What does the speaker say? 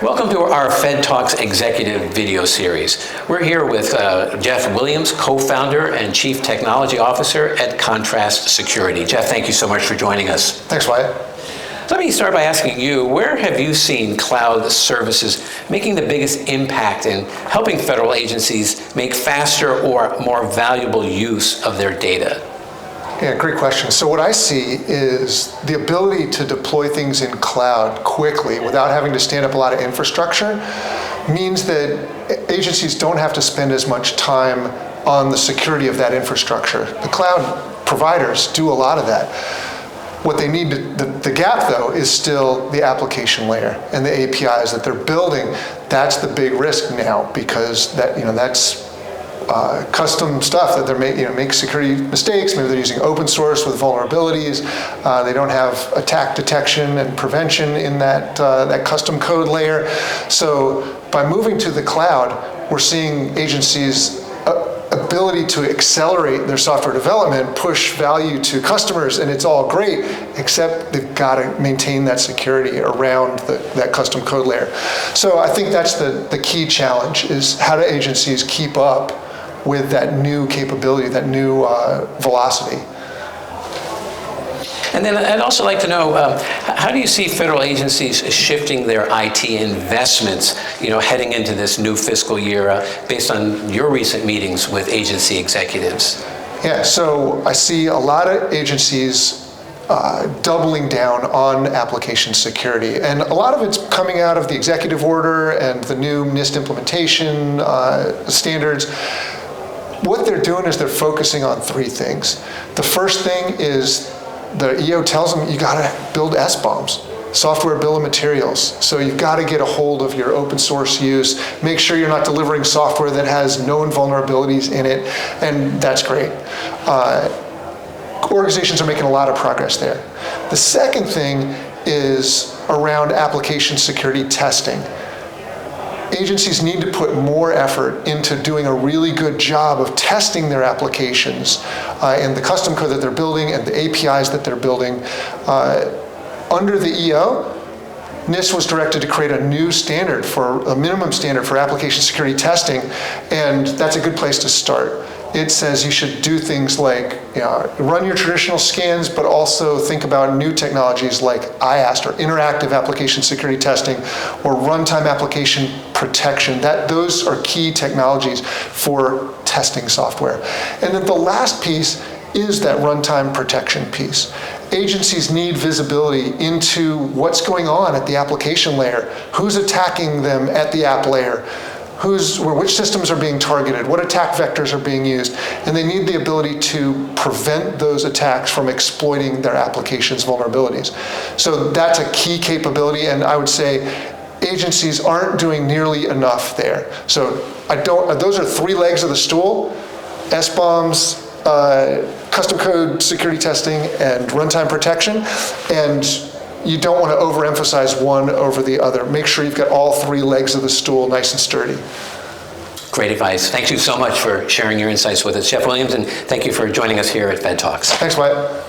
Welcome to our FedTalks executive video series. We're here with Jeff Williams, co-founder and chief technology officer at Contrast Security. Jeff, thank you so much for joining us. Thanks, Wyatt. Let me start by asking you, where have you seen cloud services making the biggest impact in helping federal agencies make faster or more valuable use of their data? Yeah, great question. So what I see is the ability to deploy things in cloud quickly without having to stand up a lot of infrastructure means that agencies don't have to spend as much time on the security of that infrastructure. The cloud providers do a lot of that. What they need, the gap though, is still the application layer and the APIs that they're building. That's the big risk now, because that's custom stuff that they're make security mistakes. Maybe they're using open source with vulnerabilities. They don't have attack detection and prevention in that custom code layer. So by moving to the cloud, we're seeing agencies' ability to accelerate their software development, push value to customers, and it's all great, except they've got to maintain that security around that custom code layer. So I think that's the key challenge, is how do agencies keep up with that new capability, that new velocity. And then I'd also like to know, how do you see federal agencies shifting their IT investments, heading into this new fiscal year, based on your recent meetings with agency executives? Yeah, so I see a lot of agencies doubling down on application security. And a lot of it's coming out of the executive order and the new NIST implementation standards. What they're doing is they're focusing on three things. The first thing is the EO tells them you gotta build SBOMs, software bill of materials. So you've gotta get a hold of your open source use, make sure you're not delivering software that has known vulnerabilities in it, and that's great. Organizations are making a lot of progress there. The second thing is around application security testing. Agencies need to put more effort into doing a really good job of testing their applications and the custom code that they're building and the APIs that they're building. Under the EO, NIST was directed to create a new standard, for a minimum standard for application security testing, and that's a good place to start. It says you should do things like run your traditional scans, but also think about new technologies like IAST, or interactive application security testing, or runtime application protection. Those are key technologies for testing software. And then the last piece is that runtime protection piece. Agencies need visibility into what's going on at the application layer, who's attacking them at the app layer, which systems are being targeted, what attack vectors are being used, and they need the ability to prevent those attacks from exploiting their application's vulnerabilities. So that's a key capability, and I would say agencies aren't doing nearly enough there. So those are three legs of the stool: SBOMs, custom code security testing, and runtime protection. And you don't want to overemphasize one over the other. Make sure you've got all three legs of the stool nice and sturdy. Great advice. Thank you so much for sharing your insights with us, Jeff Williams, and thank you for joining us here at FedTalks. Thanks, Wyatt.